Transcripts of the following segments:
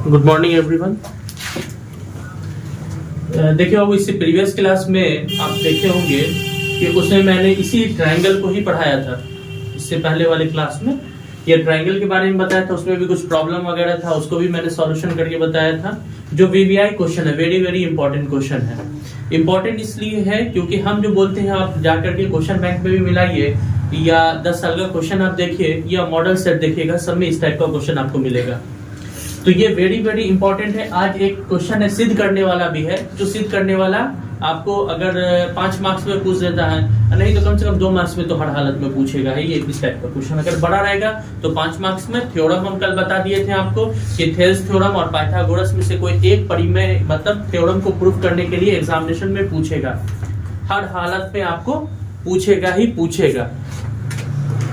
Good morning everyone. देखिए बाबू, इससे previous class में आप देखे होंगे कि उसमें मैंने इसी ट्रायंगल को ही पढ़ाया था। इससे पहले वाले क्लास में ये ट्रायंगल के बारे में बताया था, उसमें भी कुछ प्रॉब्लम वगैरह था, उसको भी मैंने सॉल्यूशन करके बताया था। जो वीवीआई क्वेश्चन है, वेरी वेरी इंपॉर्टेंट क्वेश्चन है। इंपॉर्टेंट इसलिए है क्योंकि हम जो बोलते हैं, आप जाकर के क्वेश्चन बैंक में भी मिलाइए या 10 साल का क्वेश्चन आप देखिए या मॉडल सेट देखिएगा, सब में इस टाइप का क्वेश्चन आपको मिलेगा। तो ये वेरी वेरी इंपॉर्टेंट है। आज एक क्वेश्चन है सिद्ध करने वाला भी है, जो सिद्ध करने वाला आपको अगर 5 मार्क्स में पूछ देता है, नहीं तो कम से कम 2 मार्क्स में तो हर हालत में पूछेगा है। ये इस टाइप का क्वेश्चन अगर बड़ा रहेगा तो 5 मार्क्स में। थ्योरम हम कल बता दिए थे आपको कि थेल्स थ्योरम और पाइथागोरस में से कोई एक परिमेय मतलब थ्योरम को प्रूफ करने के लिए एग्जामिनेशन में पूछेगा, हर हालत में आपको पूछेगा ही पूछेगा।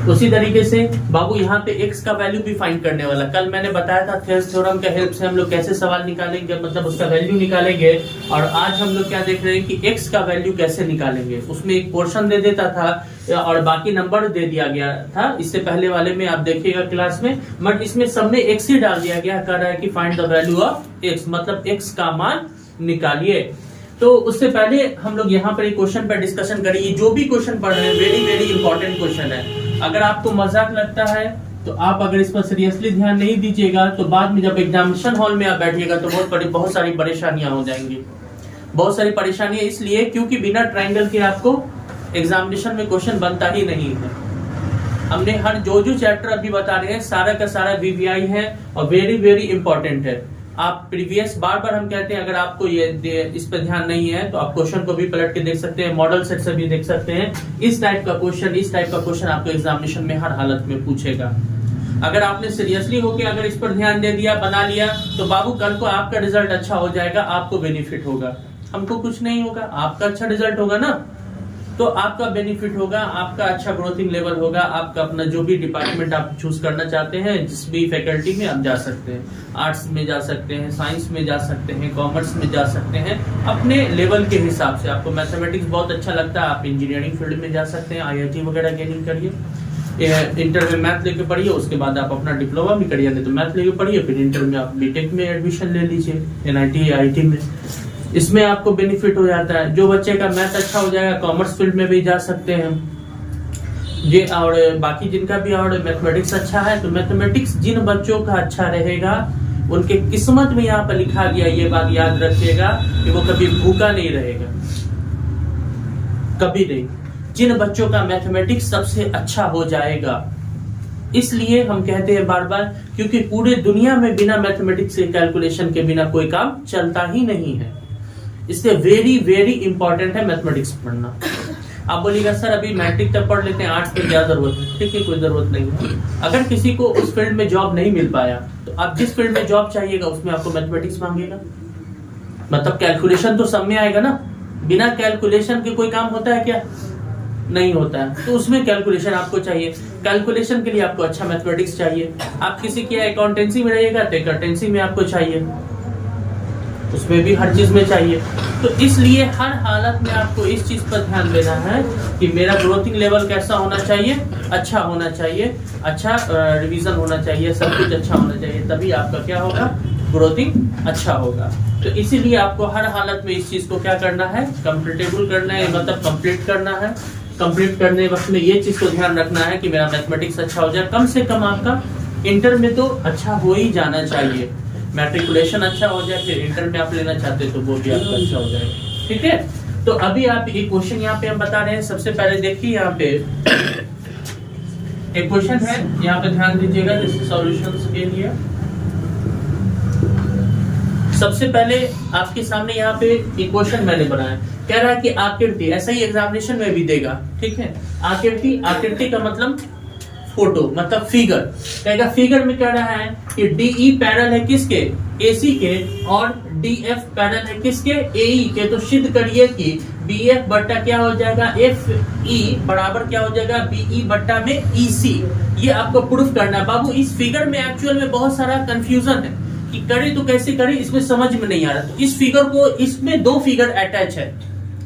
उसी तरीके से बाबू यहाँ पे x का वैल्यू भी फाइंड करने वाला। कल मैंने बताया था थेल्स थ्योरम के हेल्प से हम लोग कैसे सवाल निकालेंगे, मतलब उसका वैल्यू निकालेंगे। और आज हम लोग क्या देख रहे हैं कि x का वैल्यू कैसे निकालेंगे। उसमें एक पोर्शन दे देता था और बाकी नंबर दे दिया गया था। इससे पहले वाले में आप देखिएगा क्लास में, बट इसमें सब में x ही डाल दिया गया। कह रहा है कि find the value of x, मतलब x का मान निकालिए। तो उससे पहले हम लोग यहाँ पर एक क्वेश्चन पर डिस्कशन करेंगे। जो भी क्वेश्चन पढ़ रहे हैं वेरी वेरी इंपॉर्टेंट क्वेश्चन है। अगर आपको मजाक लगता है तो आप अगर इस पर सीरियसली ध्यान नहीं दीजिएगा तो बाद में जब एग्जामिनेशन हॉल में आप बैठिएगा तो बहुत सारी परेशानियां हो जाएंगी। बहुत सारी परेशानियां इसलिए क्योंकि बिना ट्रायंगल के आपको एग्जामिनेशन में क्वेश्चन बनता ही नहीं है। हमने हर जो चैप्टर अभी बता रहे हैं सारा का सारा वीवीआई है और वेरी वेरी इंपॉर्टेंट है। आप प्रीवियस बार हम कहते हैं, अगर आपको ये इस पर ध्यान नहीं है तो आप क्वेश्चन को भी पलट के देख सकते हैं, मॉडल सेट से भी देख सकते हैं। इस टाइप का क्वेश्चन आपको एग्जामिनेशन में हर हालत में पूछेगा। अगर आपने सीरियसली होकर अगर इस पर ध्यान दे दिया, बना लिया, तो बाबू कल को आपका रिजल्ट अच्छा हो जाएगा, आपको बेनिफिट होगा, हमको कुछ नहीं होगा। आपका अच्छा रिजल्ट होगा ना, तो आपका बेनिफिट होगा, आपका अच्छा ग्रोथिंग लेवल होगा। आपका अपना जो भी डिपार्टमेंट आप चूज करना चाहते हैं, जिस भी फैकल्टी में आप जा सकते हैं, आर्ट्स में जा सकते हैं, साइंस में जा सकते हैं, कॉमर्स में जा सकते हैं, अपने लेवल के हिसाब से। आपको मैथमेटिक्स बहुत अच्छा लगता है, आप इंजीनियरिंग फील्ड में जा सकते हैं, IIT वगैरह गेनिंग करिए, इंटर में मैथ लेके पढ़िए, उसके बाद आप अपना डिप्लोमा भी करिए, नहीं तो मैथ लेके पढ़िए, फिर इंटर में आप बीटेक में एडमिशन ले लीजिए NIT IIT में। इसमें आपको बेनिफिट हो जाता है। जो बच्चे का मैथ अच्छा हो जाएगा कॉमर्स फील्ड में भी जा सकते हैं ये। और बाकी जिनका भी और मैथमेटिक्स अच्छा है तो मैथमेटिक्स जिन बच्चों का अच्छा रहेगा उनके किस्मत में यहाँ पर लिखा गया, ये बात याद रखिएगा कि वो कभी भूखा नहीं रहेगा, कभी नहीं। जिन बच्चों का मैथमेटिक्स सबसे अच्छा हो जाएगा, इसलिए हम कहते हैं बार बार, क्योंकि पूरे दुनिया में बिना मैथमेटिक्स के कैलकुलेशन के बिना कोई काम चलता ही नहीं है। इसलिए वेरी वेरी इंपॉर्टेंट है मैथमेटिक्स पढ़ना। आप बोलिएगा सर अभी मैट्रिक तक पढ़ लेते हैं, आर्ट्स पे क्या जरूरत है? ठीक है, कोई जरूरत नहीं है। अगर किसी को उस फील्ड में जॉब नहीं मिल पाया तो आप जिस फील्ड में जॉब चाहिएगा उसमें आपको मैथमेटिक्स मांगेगा, मतलब कैलकुलेशन तो सब में आएगा ना। बिना कैलकुलेशन के कोई काम होता है क्या? नहीं होता है। तो उसमें कैलकुलेशन आपको चाहिए। कैलकुलेशन के लिए आपको अच्छा मैथमेटिक्स चाहिए। आप किसी की अकाउंटेंसी में रहिएगा तो अकाउंटेंसी में आपको चाहिए, उसमें भी हर चीज में चाहिए। तो इसलिए हर हालत में आपको इस चीज पर ध्यान देना है कि मेरा ग्रोथिंग लेवल कैसा होना चाहिए, अच्छा होना चाहिए, अच्छा रिवीजन होना चाहिए, सब कुछ अच्छा होना चाहिए, तभी आपका क्या होगा, ग्रोथिंग अच्छा होगा। तो इसीलिए आपको हर हालत में इस चीज को क्या करना है, कंप्लीटेबल करना है, मतलब कंप्लीट करना है। कंप्लीट करने वक्त में ये चीज को ध्यान रखना है कि मेरा मैथमेटिक्स अच्छा हो जाए। कम से कम आपका इंटर में तो अच्छा हो ही जाना चाहिए, मैट्रिकुलेशन अच्छा हो जाए, फिर इंटर में आप लेना चाहते तो वो भी आपका अच्छा हो जाएगा। ठीक है, तो अभी आप एक क्वेश्चन यहाँ पे हम बता रहे हैं। सबसे पहले देखिए यहाँ पे एक क्वेश्चन है, यहाँ पे ध्यान दीजिएगा जिसके सॉल्यूशंस के लिए। सबसे पहले आपके सामने यहाँ पे एक क्वेश्चन मैंने बनाया, कह रहा है कि आकृति, ऐसा ही एग्जामिनेशन में भी देगा। ठीक है, आकृति का मतलब फोटो, मतलब फिगर कहेगा। फिगर में कह रहा है कि DE पैरेलल है किसके, AC के, और DF पैरेलल है किसके, AE के। तो सिद्ध करिए कि BF बट्टा क्या हो जाएगा, FE बराबर क्या हो जाएगा, BE बट्टा में EC। ये आपको प्रूफ करना है। बाबू इस फिगर में एक्चुअल में बहुत सारा कंफ्यूजन है कि करे तो कैसे करे, इसमें समझ में नहीं आ रहा। तो इस फिगर को, इसमें 2 फिगर अटैच है,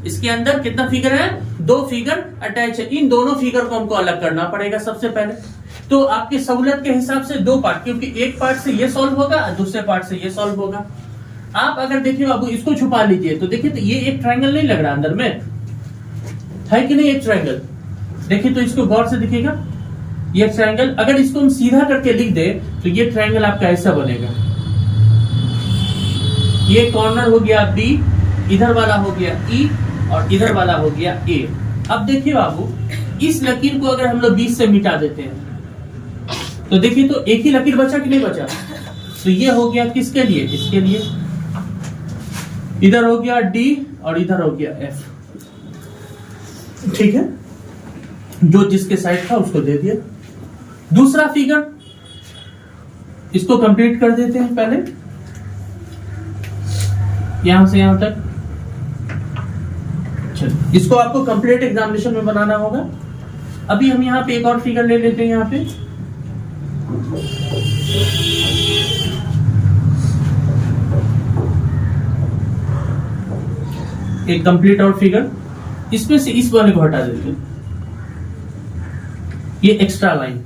इसके अंदर कितना फिगर है, 2 फिगर अटैच है। इन दोनों फिगर को हमको अलग करना पड़ेगा सबसे पहले। तो आपकी सहूलियत के हिसाब से 2 पार्ट, क्योंकि एक पार्ट से ये सॉल्व होगा, दूसरे पार्ट से ये सॉल्व होगा। आप अगर देखिए बाबू इसको छुपा लीजिए तो देखिए तो ये एक ट्रायंगल नहीं लग रहा अंदर में, है कि नहीं एक ट्रायंगल। देखिए तो इसको गौर से दिखेगा, ये ट्रायंगल अगर इसको हम सीधा करके लिख दे तो ये ट्रायंगल आपका ऐसा बनेगा। ये कॉर्नर हो गया बी, इधर वाला हो गया ई और इधर वाला हो गया ए। अब देखिए बाबू इस लकीर को अगर हम लोग बीच से मिटा देते हैं तो देखिए तो एक ही लकीर बचा कि नहीं बचा। तो ये हो गया किसके लिए, इसके लिए। इधर हो गया डी और इधर हो गया एफ, ठीक है, जो जिसके साइड था उसको दे दिया। दूसरा फिगर इसको कंप्लीट कर देते हैं पहले, यहां से यहां तक। चलो इसको आपको कंप्लीट एग्जामिनेशन में बनाना होगा। अभी हम यहां पे एक और फिगर ले लेते हैं, यहां पे एक कंप्लीट और फिगर, इसमें से इस वाले को हटा देते हैं। ये एक्स्ट्रा लाइन,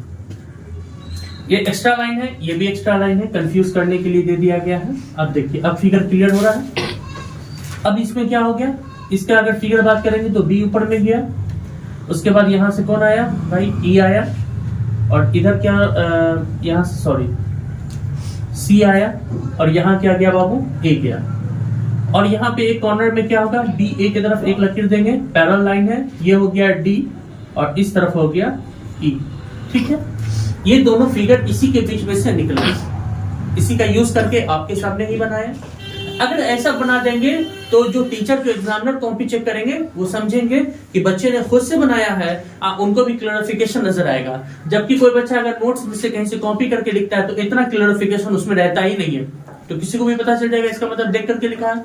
ये एक्स्ट्रा लाइन है, ये भी एक्स्ट्रा लाइन है, कंफ्यूज करने के लिए दे दिया गया है। अब देखिए अब फिगर क्लियर हो रहा है। अब इसमें क्या हो गया, इसका अगर फिगर बात करेंगे तो बी ऊपर में गया, उसके बाद यहां से कौन आया भाई, ई आया, और इधर क्या यहां से सॉरी सी आया, और यहां क्या गया बाबू, ए गया। और यहाँ पे एक कॉर्नर में क्या होगा, डी ए की तरफ एक लकीर देंगे, पैरेलल लाइन है, ये हो गया डी और इस तरफ हो गया ई, ठीक है। ये दोनों फिगर इसी के बीच में से निकले, इसी का यूज करके आपके सामने ही बनाया। अगर ऐसा बना देंगे तो जो टीचर, जो एग्जामिनर कॉपी चेक करेंगे वो समझेंगे कि बच्चे ने खुद से बनाया है, उनको भी क्लैरिफिकेशन नजर आएगा। जबकि कोई बच्चा अगर नोट्स में से कहीं से कॉपी करके लिखता है तो इतना क्लैरिफिकेशन उसमें रहता ही नहीं है, तो किसी को भी पता चल जाएगा इसका मतलब देख करके लिखा है।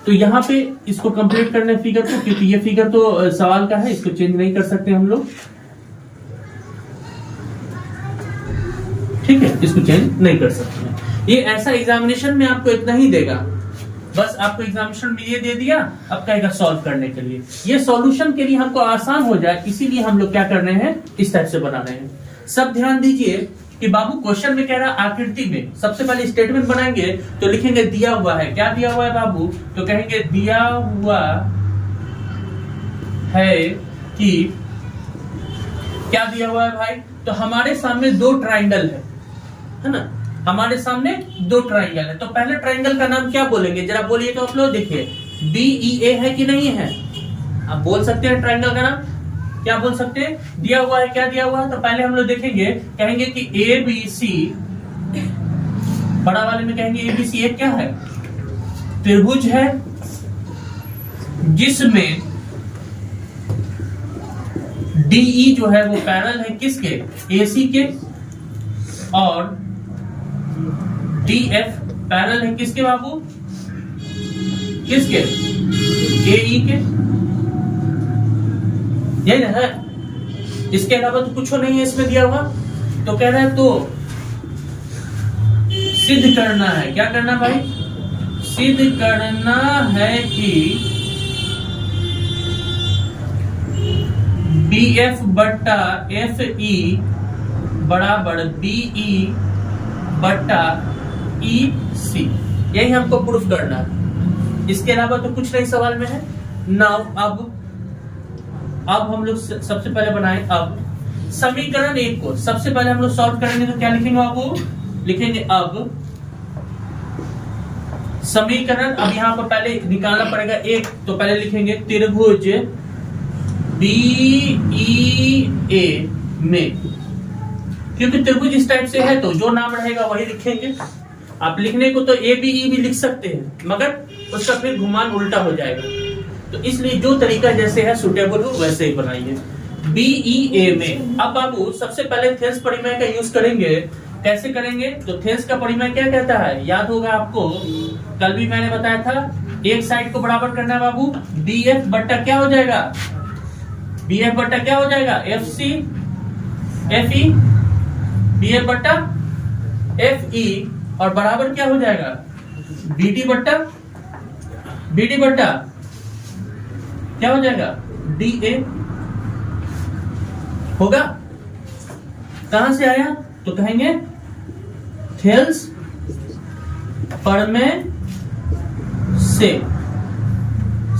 तो यहाँ पे इसको कंप्लीट करने फिगर को, क्योंकि ये फिगर तो सवाल का है, इसको चेंज नहीं कर सकते हम लोग, ठीक है, इसको चेंज नहीं कर सकते हैं। ये ऐसा एग्जामिनेशन में आपको इतना ही देगा, बस आपको एग्जामिनेशन में ये दे दिया, अब कहेगा सॉल्व करने के लिए। ये सॉल्यूशन के लिए हमको आसान हो जाए, इसीलिए हम लोग क्या कर रहे हैं, इस टाइप से बना रहे हैं। सब ध्यान दीजिए कि बाबू क्वेश्चन में कह रहा आकृति में सबसे पहले स्टेटमेंट बनाएंगे तो लिखेंगे दिया हुआ है। क्या दिया हुआ है बाबू, तो कहेंगे दिया हुआ है कि, क्या दिया हुआ है भाई, तो हमारे सामने 2 ट्राइंगल है ना, हमारे सामने 2 ट्राइंगल है। तो पहले ट्राइंगल का नाम क्या बोलेंगे, जरा बोलिए तो आप लोग, देखिए BEA है कि नहीं है, आप बोल सकते हैं ट्राइंगल का नाम, क्या बोल सकते हैं, दिया हुआ है, क्या दिया हुआ है। तो पहले हम लोग देखेंगे, कहेंगे कि ABC, बड़ा वाले में कहेंगे ABC एक क्या है, त्रिभुज है जिसमें DE जो है वो पैरेलल है किसके, AC के, और DF पैरेलल है किसके बाबू, किसके, AE के, यही ना है, इसके अलावा तो कुछ नहीं है इसमें दिया हुआ। तो कह रहा है तो सिद्ध करना है, क्या करना भाई, सिद्ध करना है कि BF बट्टा FE बराबर BE बट्टा EC, यही हमको प्रूफ करना है, इसके अलावा तो कुछ नहीं सवाल में है। नाउ अब हम लोग सबसे पहले बनाए, अब समीकरण 1 को सबसे पहले हम लोग सॉल्व करेंगे, तो क्या लिखेंगे आपको, लिखेंगे अब समीकरण, अब यहाँ पर पहले निकालना पड़ेगा एक, तो पहले लिखेंगे त्रिभुज BEA में, क्योंकि त्रिभुज इस टाइप से है तो जो नाम रहेगा वही लिखेंगे। आप लिखने को तो ABE भी लिख सकते हैं, मगर उसका फिर घुमान उल्टा हो जाएगा, तो इसलिए जो तरीका जैसे है सुटेबल हो वैसे ही बनाइए। BEA में अब बाबू सबसे पहले थेल्स परिमेय का यूज करेंगे। कैसे करेंगे, तो थेल्स का परिमेय क्या कहता है, याद होगा आपको, कल भी मैंने बताया था, एक साइड को बराबर करना है बाबू, BF बट्टा क्या हो जाएगा, BF बट्टा क्या हो जाएगा, FC FE, BF बट्टा FE, और बराबर क्या हो जाएगा, BD बट्टा क्या हो जाएगा, डी ए होगा। कहां से आया, तो कहेंगे थेल्स परमे से,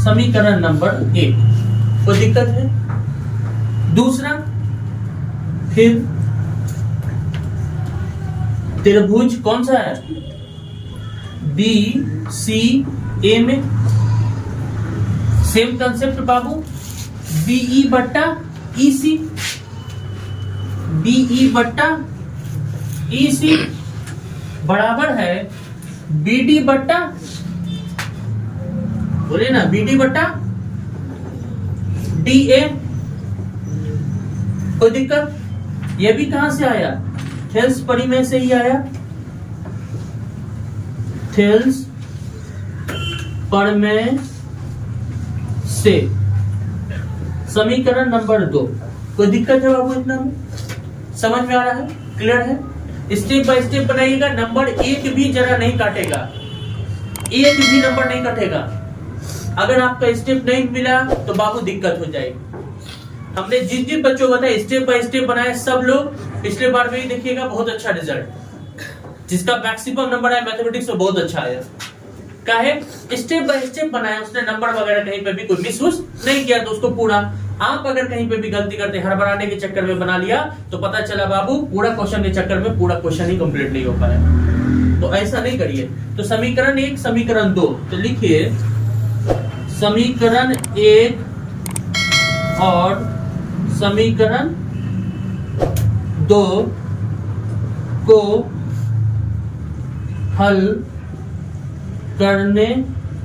समीकरण नंबर 1। कोई दिक्कत है? दूसरा, फिर त्रिभुज कौन सा है, बी सी ए में, सेम कंसेप्ट बाबू, बीई बट्टा ईसी, बीई बट्टा ईसी बराबर है बीडी बट्टा, बोले ना, बीडी बट्टा डीए। कोई दिक्कत? ये भी कहां से आया, थेल्स परिमेय से ही आया, थेल्स परिमेय से, समीकरण नंबर 2। कोई दिक्कत है बाबू? इतना समझ में आ रहा है, क्लियर है? स्टेप बाय स्टेप बनाइएगा, नंबर एक भी जरा नहीं काटेगा, एक भी नंबर नहीं कटेगा। अगर आपका स्टेप नहीं मिला तो बाबू दिक्कत हो जाएगी। हमने जिन जिन बच्चों को बताया स्टेप बाय स्टेप बनाया, सब लोग पिछले बार में ही देखिएगा बहुत अच्छा रिजल्ट, जिसका मैक्सिमम नंबर आया मैथमेटिक्स में बहुत अच्छा आया। काहे? स्टेप बाय स्टेप बनाया उसने, नंबर वगैरह कहीं पे भी कोई मिस नहीं किया, तो उसको पूरा। आप अगर कहीं पे भी गलती करते हड़बड़ाने के चक्कर में बना लिया तो पता चला बाबू पूरा क्वेश्चन के चक्कर में पूरा क्वेश्चन ही कंप्लीट नहीं हो पाया। तो ऐसा नहीं करिए। तो समीकरण 1, समीकरण 2, तो लिखिए समीकरण 1 और समीकरण 2 को हल करने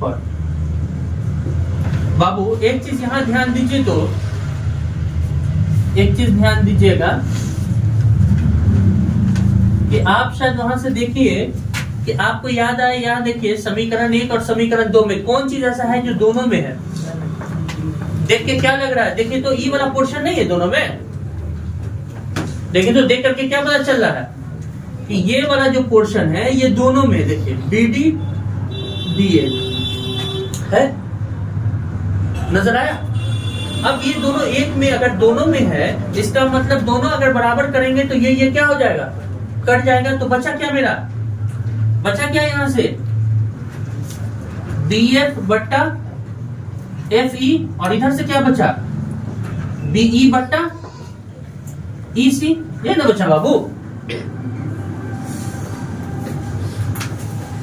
पर बाबू एक चीज यहां ध्यान दीजिए, तो एक चीज ध्यान दीजिएगा कि आप शायद वहां से देखिए कि आपको याद आए, यहां देखिए समीकरण 1 और समीकरण 2 में कौन चीज ऐसा है जो दोनों में है। देख के क्या लग रहा है? देखिए तो ई वाला पोर्शन नहीं है दोनों में। देखिए तो देख करके क्या पता चल रहा है कि ये वाला जो पोर्शन है ये दोनों में, देखिए बीडी डीए है, नजर आया? अब ये दोनों एक में, अगर दोनों में है इसका मतलब दोनों अगर बराबर करेंगे तो ये क्या हो जाएगा, कट जाएगा। तो बचा क्या मेरा, बचा क्या यहां से, डीएफ बट्टा एफ ई, और इधर से क्या बचा, बीई बट्टा ईसी, ये ना बचा बाबू।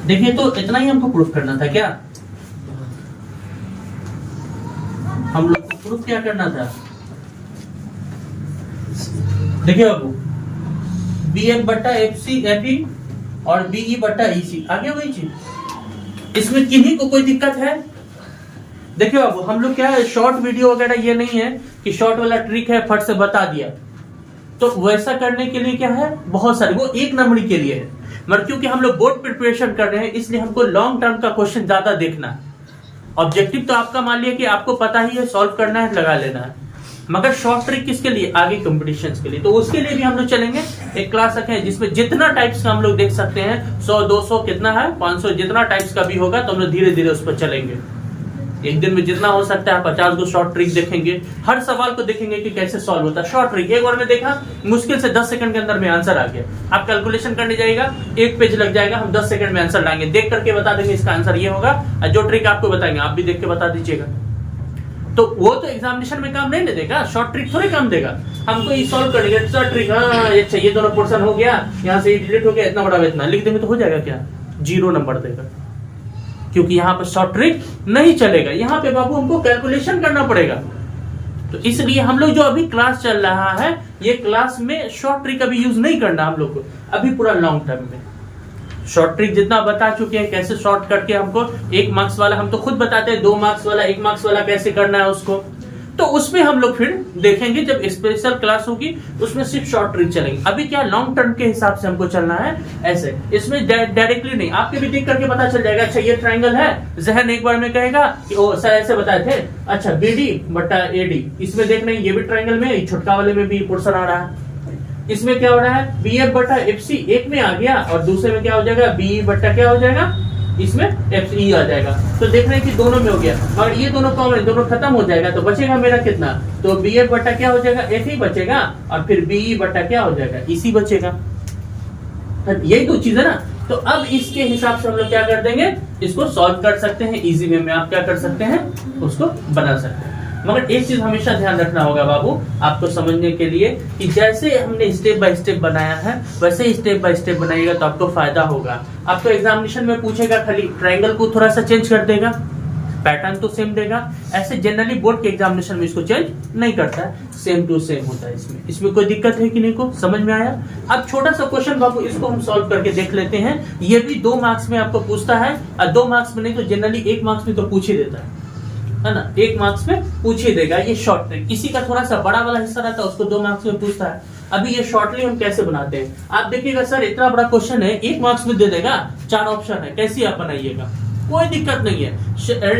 देखिए तो इतना ही हमको प्रूफ करना था क्या, हम लोग को प्रूफ क्या करना था। देखिए बाबू बी एफ बट्टा एफ सी एफ ई और बीई बट्टा ईसी, आगे वही चीज। इसमें किन्हीं को कोई दिक्कत है? देखिए बाबू हम लोग क्या है, शॉर्ट वीडियो वगैरह ये नहीं है कि शॉर्ट वाला ट्रिक है फट से बता दिया। तो वैसा करने के लिए क्या है, बहुत सारे, वो एक नंबर के लिए है, मगर क्योंकि हम लोग बोर्ड प्रिपरेशन कर रहे हैं इसलिए हमको लॉन्ग टर्म का क्वेश्चन ज्यादा देखना है। ऑब्जेक्टिव तो आपका मान लिया कि आपको पता ही है, सॉल्व करना है, लगा लेना है, मगर शॉर्ट ट्रिक किसके लिए, आगे कॉम्पिटिशन्स के लिए। तो उसके लिए भी हम लोग चलेंगे, एक क्लास रखें जिसमें जितना टाइप्स का हम लोग देख सकते हैं, 100 200 कितना है 500, जितना टाइप्स का भी होगा तो हम लोग धीरे धीरे उस पर चलेंगे। एक दिन में जितना हो सकता है 50 को शॉर्ट ट्रिक देखेंगे, हर सवाल को देखेंगे कि कैसे सॉल्व होता है। शॉर्ट ट्रिक एक बार में देखा, मुश्किल से 10 सेकंड के अंदर में आंसर आ गया। आप कैलकुलेशन करने जाएगा, एक पेज लग जाएगा, हम 10 सेकंड में आंसर लाएंगे, देख करके बता देंगे इसका आंसर ये होगा, और जो ट्रिक आपको बताएंगे आप भी देख के बता दीजिएगा। तो वो तो एग्जामिनेशन में काम नहीं देगा, शॉर्ट ट्रिक थोड़े काम देगा। हमको ये सॉल्व करने का शॉर्ट ट्रिक, हाँ अच्छा ये दोनों पोर्शन हो गया, यहाँ से डिलीट हो गया, इतना बड़ा इतना लिख देंगे तो हो जाएगा क्या, 0 नंबर देगा, क्योंकि यहाँ पर शॉर्ट ट्रिक नहीं चलेगा। यहाँ पे बाबू हमको कैलकुलेशन करना पड़ेगा। तो इसलिए हम लोग जो अभी क्लास चल रहा है, ये क्लास में शॉर्ट ट्रिक अभी यूज नहीं करना हम लोग को, अभी पूरा लॉन्ग टर्म में। शॉर्ट ट्रिक जितना बता चुके हैं, कैसे शॉर्ट करके हमको 1 मार्क्स वाला, हम तो खुद बताते हैं 2 मार्क्स वाला, 1 मार्क्स वाला कैसे करना है उसको, तो उसमें हम लोग फिर देखेंगे जब स्पेशल क्लास होगी, उसमें सिर्फ शॉर्ट ट्रिक चलेंगे। अभी क्या लॉन्ग टर्म के हिसाब से हमको चलना है ऐसे, इसमें डायरेक्टली नहीं, आपके भी देख करके पता चल जाएगा। अच्छा ये ट्रायंगल है, जहन एक बार में कहेगा कि ओ सर ऐसे बताए थे, अच्छा बीडी बट्टा एडी, इसमें देख रहे हैं ये भी ट्रायंगल में, छुटका वाले में भी पोर्शन आ रहा है। इसमें क्या हो रहा है, बी एफ बट्टा एफ सी एक में आ गया और दूसरे में क्या हो जाएगा, बी बट्टा क्या हो जाएगा इसमें एफ ई आ जाएगा। तो देख रहे हैं कि दोनों में हो गया, और ये दोनों कॉमन, दोनों खत्म हो जाएगा, तो बचेगा मेरा कितना, तो बी एफ बटा क्या हो जाएगा, एफ ही बचेगा, और फिर बीई बटा क्या हो जाएगा, इसी बचेगा। यही दो चीज है ना। तो अब इसके हिसाब से हम लोग क्या कर देंगे, इसको सॉल्व कर सकते हैं इजी वे में। आप क्या कर सकते हैं, उसको बना सकते हैं। मगर एक चीज हमेशा ध्यान रखना होगा बाबू आपको समझने के लिए, कि जैसे हमने स्टेप बाय स्टेप बनाया है वैसे ही स्टेप बाय स्टेप बनाइएगा तो आपको फायदा होगा। आपको एग्जामिनेशन में पूछेगा, खाली ट्रायंगल को थोड़ा सा चेंज कर देगा, पैटर्न तो सेम देगा। ऐसे जनरली बोर्ड के एग्जामिनेशन में इसको चेंज नहीं करता है, सेम टू सेम होता है। इसमें कोई दिक्कत है कि नहीं, को समझ में आया। अब छोटा सा क्वेश्चन बाबू, इसको हम सॉल्व करके देख लेते हैं। ये भी 2 मार्क्स में आपको पूछता है, और 2 मार्क्स में नहीं तो जनरली 1 मार्क्स में तो पूछ ही देता है ना, 1 मार्क्स में पूछ ही देगा। ये शॉर्ट ट्रिक, किसी का थोड़ा सा बड़ा वाला हिस्सा रहता है उसको 2 मार्क्स में पूछता है। अभी ये शॉर्टली हम कैसे बनाते हैं, आप देखिएगा सर इतना बड़ा क्वेश्चन है, 1 मार्क्स में दे देगा, 4 ऑप्शन है, कैसे आप बनाइएगा, कोई दिक्कत नहीं है।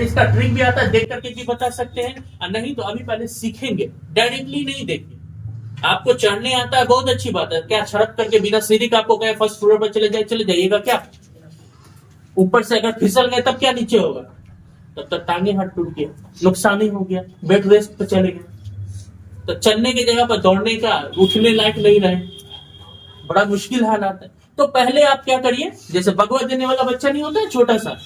इसका ट्रिक भी आता है, देख करके भी बता सकते हैं, और नहीं तो अभी पहले सीखेंगे, डायरेक्टली नहीं देखिए। आपको चढ़ने आता है बहुत अच्छी बात है, क्या छड़क करके बिना सीढ़ी का आपको कहे फर्स्ट फ्लोर पर चले जाइएगा क्या, ऊपर से अगर फिसल गए तब क्या नीचे होगा, तब तक टांगे हाथ टूट गया, नुकसान ही हो गया, बेड रेस्ट पे चले गए। तो चलने की जगह पर दौड़ने का उठने लायक नहीं रहे, बड़ा मुश्किल हालात है। तो पहले आप क्या करिए, जैसे भगवा देने वाला बच्चा नहीं होता है छोटा सा,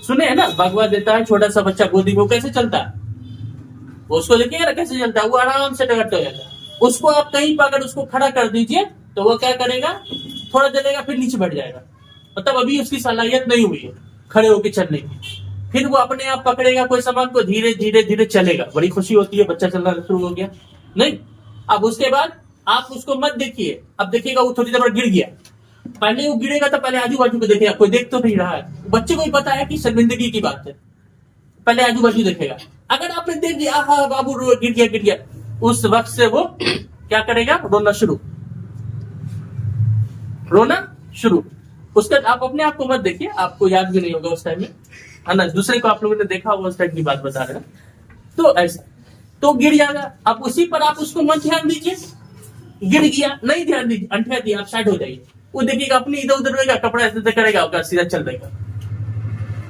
सुने है ना, भगवा देता है छोटा सा बच्चा गोदी में, कैसे चलता है, उसको देखिए ना कैसे चलता है, वो आराम से डगट हो जाता है। उसको आप कहीं पर अगर उसको खड़ा कर दीजिए तो वो क्या करेगा, थोड़ा चलेगा फिर नीचे बैठ जाएगा, मतलब अभी उसकी सलाहियत नहीं हुई है खड़े होकर चलने की। फिर वो अपने आप पकड़ेगा कोई सामान को, धीरे धीरे धीरे चलेगा, बड़ी खुशी होती है, बच्चा चलना शुरू हो गया। नहीं, अब उसके बाद आप उसको मत देखिए, अब देखिएगा वो थोड़ी देर गिर गया, पहले वो गिरेगा तो पहले आजू बाजू को देखेगा, कोई देख तो नहीं रहा है, बच्चे को ही पता है कि शर्मिंदगी की बात है, पहले आजू बाजू देखेगा। अगर आपने देख दिया हाँ बाबू गिर गया, उस वक्त से वो क्या करेगा, रोना शुरू। उसके आप अपने आप को मत देखिए, आपको याद भी नहीं होगा उस टाइम में, है ना, दूसरे को आप लोगों ने देखा होगा उस टाइम की बात बता रहे हैं। तो ऐसा तो गिर जाएगा, अब उसी पर आप उसको मत ध्यान दीजिए, गिर गया नहीं ध्यान दीजिए, अंठा दिया, आप साइड हो जाइए, वो देखिएगा अपनी इधर उधर रहेगा, कपड़ा ऐसे करेगा, सीधा चल देगा।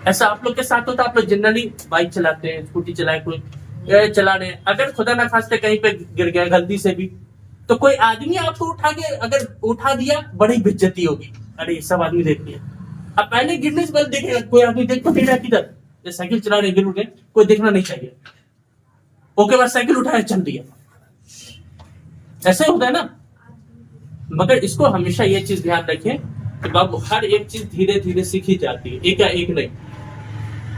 ऐसा आप लोग के साथ होता है, आप लोग जनरली बाइक चलाते हैं, स्कूटी चलाए, कोई चला रहे हैं, अगर खुदा ना खास्ते कहीं पे गिर गया गलती से भी, तो कोई आदमी आपको उठा के अगर उठा दिया, बड़ी बेइज्जती होगी, अरे सब आदमी देख लिया। अब पहले गिरने से पहले देखेगा, कोई आदमी देख तो नहीं रहा किधर, साइकिल चला रहे गिर उठे, कोई देखना नहीं चाहिए, ओके बाद साइकिल उठाया चल दिया, ऐसे होता है ना। मगर इसको हमेशा ये चीज ध्यान रखें कि बाबू हर एक चीज धीरे धीरे सीखी जाती है, एक या एक नहीं।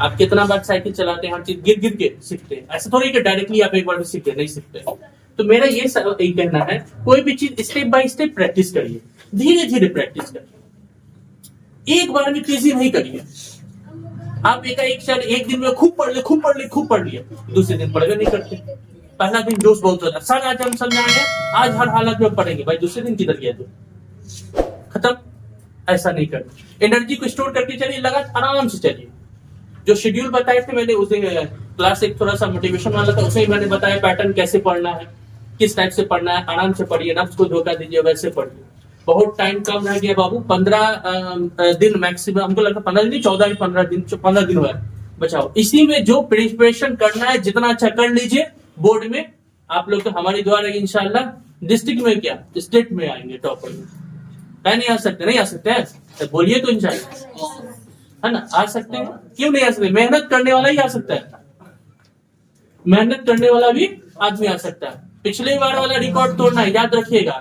आप कितना बार साइकिल चलाते हैं, हर चीज गिर गिर के सीखते हैं, ऐसा थोड़ी कि डायरेक्टली आप एक बार में सीखते नहीं सीखते। तो मेरा ये कहना है, कोई भी चीज स्टेप बाय स्टेप प्रैक्टिस करिए, धीरे धीरे प्रैक्टिस करिए, एक बार में तेजी नहीं करिए। आप एक दिन में खूब पढ़ लिए, दूसरे दिन पढ़वे नहीं करते। पहला दिन जोश बहुत होता है, सर आज हम समझाएंगे, आज हर हालत में पढ़ेंगे, भाई दूसरे दिन किधर गया तो खत्म। ऐसा नहीं करना, एनर्जी को स्टोर करके चलिए, लगातार आराम से चलिए। जो शेड्यूल बताए थे मैंने, उसे क्लास एक थोड़ा सा मोटिवेशन वाला था, उसे ही मैंने बताया पैटर्न कैसे पढ़ना है, किस टाइप से पढ़ना है, आराम से पढ़िए, नफ्स को धोखा दीजिए, वैसे पढ़िए। बहुत टाइम कम रह गया बाबू, 15 दिन मैक्सिमम, हमको लगता है 15 दिन, 15 दिन हुआ बचाओ। इसी में जो प्रिपरेशन करना है जितना अच्छा कर लीजिए, बोर्ड में आप लोग तो हमारी दुआ रहेगी इंशाल्लाह, डिस्ट्रिक्ट में क्या स्टेट में आएंगे टॉपर में। नहीं आ सकते, नहीं आ सकते हैं तो बोलिए तो इंशाल्लाह, है ना, आ सकते हैं, क्यों नहीं आ सकते, मेहनत करने वाला ही आ सकता है, मेहनत करने वाला भी आदमी आ सकता है। पिछली बार वाला रिकॉर्ड तोड़ना है, याद रखिएगा,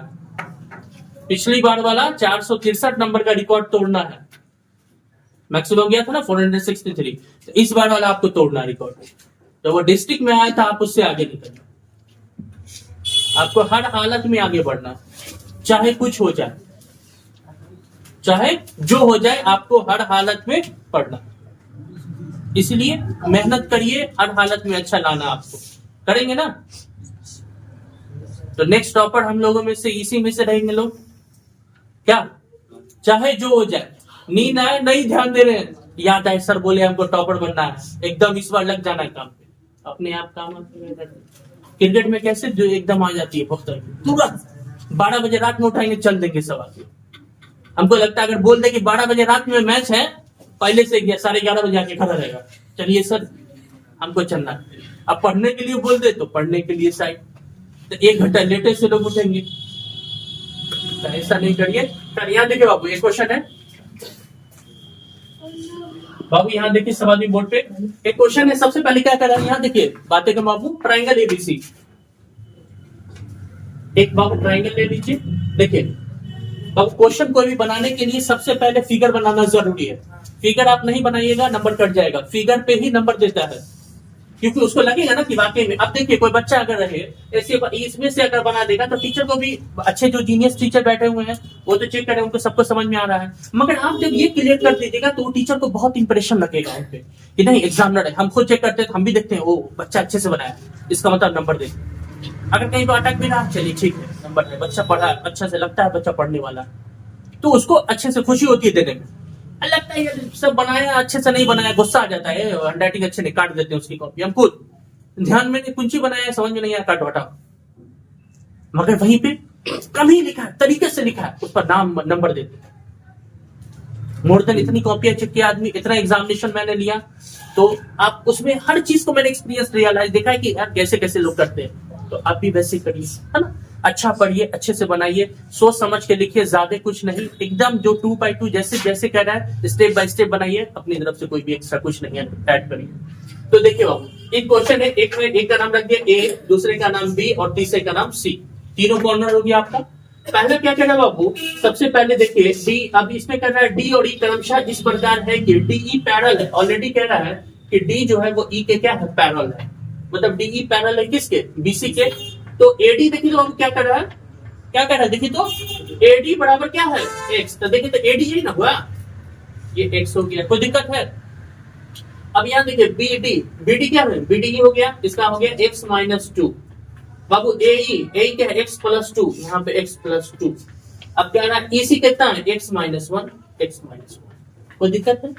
पिछली बार वाला 463 नंबर का रिकॉर्ड तोड़ना है, मैक्सिमम गया था ना 463, तो इस बार वाला आपको तोड़ना रिकॉर्ड। तो वो डिस्ट्रिक्ट में आया था, आप उससे आगे निकलना, आपको हर हालत में आगे बढ़ना, चाहे कुछ हो जाए, चाहे जो हो जाए, आपको हर हालत में पढ़ना। इसलिए मेहनत करिए, हर हालत में अच्छा लाना, आपको करेंगे ना तो नेक्स्ट टॉपर हम लोगों में से इसी में से रहेंगे लोग। क्या चाहे जो हो जाए, नींद आए नहीं ध्यान दे रहे हैं, याद आए सर बोले हमको टॉपर बनना है, एकदम इस बार लग जाना है काम पे, अपने आप काम। क्रिकेट में कैसे जो एकदम आ जाती है तुरंत 12 बजे रात में उठाएंगे, चल देंगे सब आके। हमको लगता है अगर बोल दे कि 12 बजे रात में मैच है पहले से 11:30 बजे आके खड़ा रहेगा, चलिए सर हमको चलना है। अब पढ़ने के लिए बोल दे तो पढ़ने के लिए साइड, तो 1 घंटा लेटे से लोग उठेंगे, तो ऐसा नहीं करिए। सर यहाँ देखिए बाबू, एक क्वेश्चन है बाबू, यहाँ देखिए सवाल बोर्ड पे एक क्वेश्चन है। सबसे पहले क्या कर रहा है, यहाँ देखिए बातें का बाबू, ट्राइंगल एबीसी, एक बाबू ट्राइंगल ले लीजिए। देखिए बाबू, क्वेश्चन कोई भी बनाने के लिए सबसे पहले फिगर बनाना जरूरी है। फिगर आप नहीं बनाइएगा नंबर कट जाएगा, फिगर पे ही नंबर देता है, क्योंकि उसको लगेगा ना कि वाकई में। अब देखिए कोई बच्चा अगर रहे ऐसे इसमें से अगर बना देगा तो टीचर को भी, अच्छे जो जीनियस टीचर बैठे हुए हैं वो तो चेक करें, उनको सबको समझ में आ रहा है। मगर आप जब ये क्लियर कर दीजिएगा तो टीचर को बहुत इंप्रेशन लगेगा उन पे कि नहीं एग्जामिनर है, हम खुद चेक करते हैं तो हम भी देखते हैं वो बच्चा अच्छे से बनाया, इसका मतलब नंबर दे। अगर कहीं तो अटक भी रहा, चलिए ठीक है नंबर है, बच्चा पढ़ा अच्छा से, लगता है बच्चा पढ़ने वाला, तो उसको अच्छे से खुशी होती है देने में। लगता है सब बनाया अच्छे से नहीं बनाया, गुस्सा आ जाता है, हैंडराइटिंग अच्छे नहीं, काट देते हैं उसकी कॉपी। हम खुद ध्यान में कुंची बनाया, समझ में नहीं आया, काट हटाओ। मगर वहीं पे कम ही लिखा है, तरीके से लिखा है, उस पर नाम नंबर देते हैं। मोर देन इतनी कॉपियां चेक किया आदमी, इतना एग्जामिनेशन मैंने लिया, तो आप उसमें हर चीज को मैंने एक्सपीरियंस रियलाइज देखा है कि यार कैसे कैसे लोग करते हैं, तो आप भी वैसे करिए, है ना। अच्छा पढ़िए, अच्छे से बनाइए, सोच समझ के लिखिए, ज्यादा कुछ नहीं, एकदम जो 2x2 जैसे जैसे कह रहा है स्टेप बाय स्टेप बनाइए, अपनी तरफ से कोई भी एक्स्ट्रा कुछ नहीं है ऐड करिए। तो देखिए बाबू, एक क्वेश्चन है, एक में एक का नाम रख दिया ए, दूसरे का नाम बी और तीसरे का नाम सी, तीनों कॉर्नर हो गया आपका। पहले क्या कह रहा है बाबू, सबसे पहले देखिए डी, अब इसमें कर रहा है डी और ई क्रमशः इस प्रकार है कि डी ई पैरेलल है, ऑलरेडी कह रहा है कि डी जो है वो ई के क्या है, पैरेलल है, मतलब डी ई पैरेलल है किसके, बीसी के। तो एडी देखिए तो क्या कर रहा है, क्या कर रहा है, देखिए तो एडी बराबर क्या है, एक्स, तो देखिए तो एडी यही ना हुआ, ये एक्स हो गया, कोई दिक्कत है। अब यहाँ देखिए बीडी, बीडी क्या है, बीडी हो गया, इसका हो गया एक्स माइनस 2। बाबू एई, एई क्या है, एक्स प्लस 2, यहाँ पे एक्स प्लस 2। अब क्या रहा, ईसी कितना है, एक्स माइनस 1, एक्स माइनस 1, कोई दिक्कत है।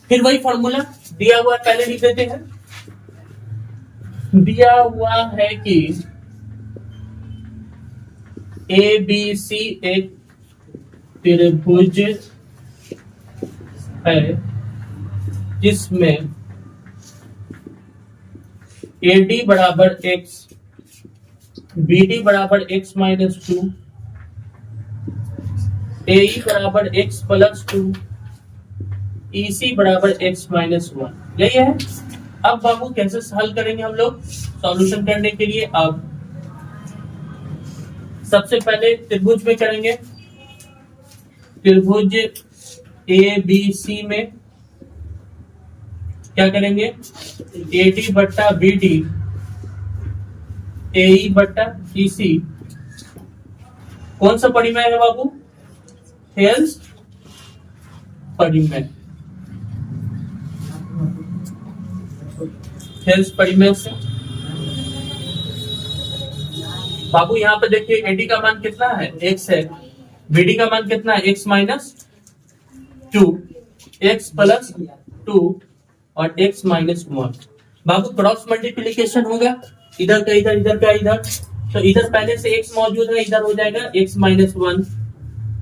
फिर वही फॉर्मूला दिया हुआ पहले लिख देते हैं, दिया हुआ है कि ए बी सी एक त्रिभुज है जिसमें एडी बराबर एक्स, बीडी बराबर एक्स माइनस 2, एई बराबर एक्स प्लस 2, ईसी बराबर एक्स माइनस 1, यही है। अब बाबू कैसे हल करेंगे हम लोग सॉल्यूशन करने के लिए, अब सबसे पहले त्रिभुज में करेंगे, त्रिभुज ए बी सी में क्या करेंगे, एडी बट्टा बीडी, एई बट्टा ईसी, कौन सा परिमेय है बाबू, हेल्स परिमेय, हेल्स परिमेय से। बाबू यहाँ पे देखिए एडी का मान कितना है, एक्स है, बीडी का मान कितना है, एक्स माइनस 2, एक्स प्लस 2 और एक्स माइनस 1। बाबू क्रॉस मल्टीप्लीकेशन होगा, इधर का इधर, इधर का इधर, तो इधर पहले से एक्स मौजूद है, इधर हो जाएगा एक्स माइनस 1,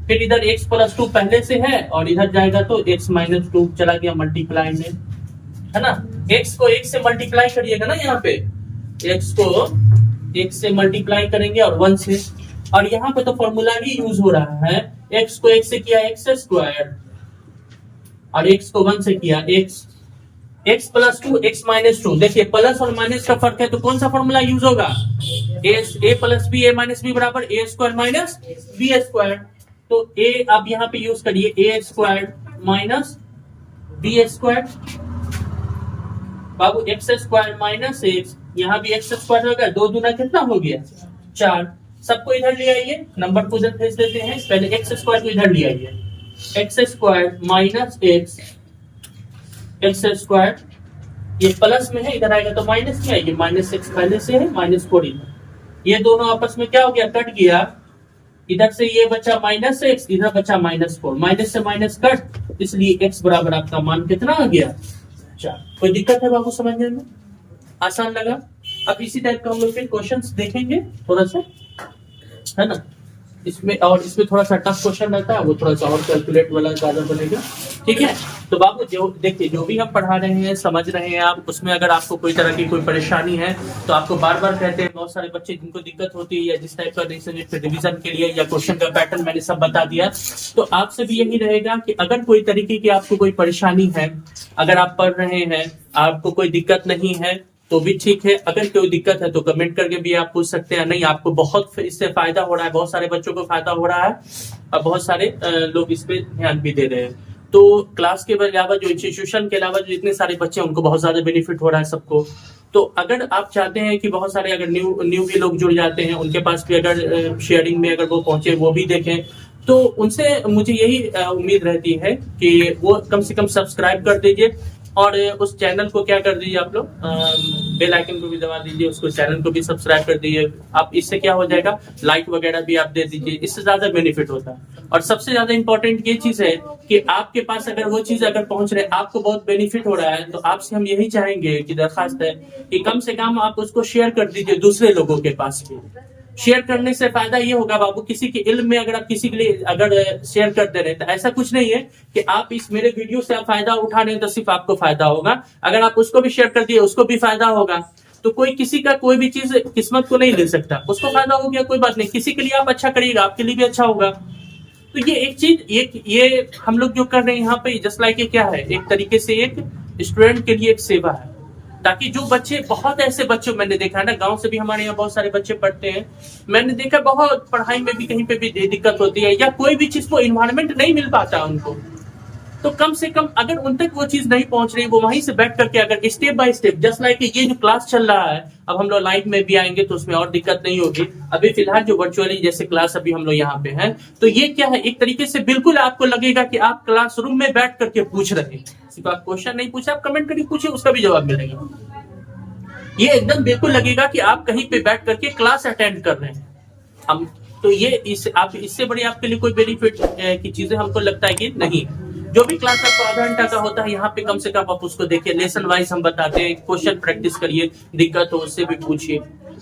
फिर इधर एक्स प्लस 2 पहले से है और इधर जाएगा तो एक्स माइनस 2 चला गया मल्टीप्लाई में, है ना। एक्स को एक से मल्टीप्लाई करिएगा ना, यहाँ पे एक्स को एक से मल्टीप्लाई करेंगे और 1 से, और यहाँ पे तो फॉर्मूला ही यूज हो रहा है, एक्स को एक से किया एक्स स्क्वायर और एक्स को 1 से किया x, x plus 2 x minus 2। देखिए प्लस और माइनस का फर्क है तो कौन सा फॉर्मूला यूज होगा, ए प्लस बी, ए माइनस बी बराबर ए स्क्वायर माइनस बी स्क्वायर। तो ए अब यहाँ पे यूज करिए, ए स्क्वायर माइनस बी स्क्वायर, बाबू एक्स स्क्वायर माइनस एक्स, यहाँ भी एक्स स्क्वायर होगा, 2 दूना कितना हो गया 4, सबको इधर ले आइए, नंबर को इधर भेज देते हैं, पहले एक्स स्क्वायर को इधर ले आइए, x square minus x, x square ये प्लस में है, इधर आएगा तो माइनस में आएगी, माइनस एक्स पहले से है, माइनस 4 इधर, ये दोनों आपस में क्या हो गया, कट गया, इधर से ये बचा माइनस एक्स, इधर बचा माइनस 4, माइनस से माइनस कट, इसलिए एक्स बराबर आपका मान कितना आ गया 4। कोई दिक्कत है बाबू समझने में, आसान लगा। अब इसी टाइप का हम लोग फिर क्वेश्चंस देखेंगे थोड़ा सा, है ना। इसमें थोड़ा सा टफ क्वेश्चन रहता है, वो थोड़ा सा और कैलकुलेट वाला ज्यादा बनेगा। ठीक है, तो बाबू जो देखिए जो भी हम पढ़ा रहे हैं समझ रहे हैं आप, उसमें अगर आपको कोई तरह की कोई परेशानी है तो आपको बार बार कहते हैं, बहुत सारे बच्चे जिनको दिक्कत होती है या जिस टाइप का रिवीजन के लिए या क्वेश्चन का पैटर्न मैंने सब बता दिया। तो आपसे भी यही रहेगा कि अगर कोई तरीके की आपको कोई परेशानी है, अगर आप पढ़ रहे हैं आपको कोई दिक्कत नहीं है तो भी ठीक है, अगर कोई दिक्कत है तो कमेंट करके भी आप पूछ सकते हैं। नहीं आपको बहुत इससे फायदा हो रहा है, बहुत सारे बच्चों को फायदा हो रहा है और बहुत सारे लोग इस पे ध्यान भी दे रहे हैं। तो क्लास के अलावा जो इंस्टीट्यूशन के अलावा जो इतने सारे बच्चे हैं उनको बहुत ज्यादा बेनिफिट हो रहा है सबको। तो अगर आप चाहते हैं कि बहुत सारे अगर न्यू भी लोग जुड़ जाते हैं, उनके पास भी अगर शेयरिंग में अगर वो पहुंचे वो भी देखें, तो उनसे मुझे यही उम्मीद रहती है कि वो कम से कम सब्सक्राइब कर दीजिए और उस चैनल को क्या कर दीजिए आप लोग, बेल आइकन को भी दबा दीजिए, उसको चैनल को भी सब्सक्राइब कर दीजिए। आप इससे क्या हो जाएगा, लाइक वगैरह भी आप दे दीजिए, इससे ज्यादा बेनिफिट होता है। और सबसे ज्यादा इंपॉर्टेंट ये चीज है कि आपके पास अगर वो चीज अगर पहुंच रहे, आपको बहुत बेनिफिट हो रहा है, तो आपसे हम यही चाहेंगे कि दरखास्त है कि कम से कम आप उसको शेयर कर दीजिए दूसरे लोगों के पास भी। शेयर करने से फायदा ये होगा बाबू, किसी के इल्म में अगर आप किसी के लिए अगर शेयर करते रहे तो ऐसा कुछ नहीं है कि आप इस मेरे वीडियो से आप फायदा उठा रहे हैं तो सिर्फ आपको फायदा होगा, अगर आप उसको भी शेयर कर दिए उसको भी फायदा होगा। तो कोई किसी का कोई भी चीज किस्मत को नहीं ले सकता, उसको फायदा हो गया कोई बात नहीं, किसी के लिए आप अच्छा करिएगा आपके लिए भी अच्छा होगा। तो ये एक चीज ये हम लोग जो कर रहे हैं यहाँ पे जस्ट लाइक ये क्या है, एक तरीके से एक स्टूडेंट के लिए एक सेवा है, ताकि जो बच्चे, बहुत ऐसे बच्चे मैंने देखा है ना, गांव से भी हमारे यहाँ बहुत सारे बच्चे पढ़ते हैं, मैंने देखा बहुत पढ़ाई में भी कहीं पे भी दिक्कत होती है या कोई भी चीज को इन्वायरमेंट नहीं मिल पाता उनको, तो कम से कम अगर उन तक वो चीज नहीं पहुंच रही, वो वहीं से बैठ करके अगर step by step just like ये जो क्लास चल रहा है, अब हम लोग लाइव में भी आएंगे तो उसमें और दिक्कत नहीं होगी। अभी फिलहाल जो वर्चुअली जैसे क्लास अभी हम लोग यहाँ पे हैं, तो ये क्या है, एक तरीके से बिल्कुल आपको लगेगा कि आप क्लासरूम में बैठ करके पूछ रहे हैं, सिर्फ आप क्वेश्चन नहीं पूछे, आप कमेंट करके पूछिए उसका भी जवाब मिलेगा। ये एकदम बिल्कुल लगेगा कि आप कहीं पे बैठ करके क्लास अटेंड कर रहे हैं हम। तो ये आप इससे बड़ी आपके लिए कोई बेनिफिट की चीजें हमको लगता है कि नहीं। जो भी क्लास आपको आधा घंटा का होता है यहाँ पे कम से कम आप उसको देखिए, लेसन वाइज हम बताते हैं, क्वेश्चन प्रैक्टिस करिए, दिक्कत हो उससे भी पूछिए,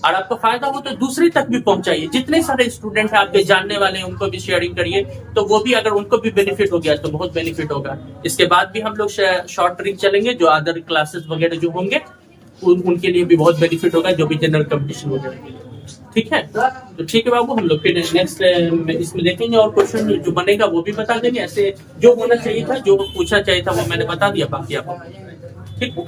और आपको फायदा हो तो दूसरे तक भी पहुंचाइए। जितने सारे स्टूडेंट हैं आपके जानने वाले हैं उनको भी शेयरिंग करिए, तो वो भी अगर उनको भी बेनिफिट हो गया तो बहुत बेनिफिट होगा। इसके बाद भी हम लोग शॉर्ट ट्रिक चलेंगे, जो अदर क्लासेस वगैरह जो होंगे उनके लिए भी बहुत बेनिफिट होगा, जो भी जनरल कंपटीशन वगैरह। ठीक है, तो ठीक है बाबू, हम लोग फिर नेक्स्ट इसमें देखेंगे और क्वेश्चन जो बनेगा वो भी बता देंगे। ऐसे जो होना चाहिए था, जो पूछना चाहिए था वो मैंने बता दिया, बाकी आपको ठीक है।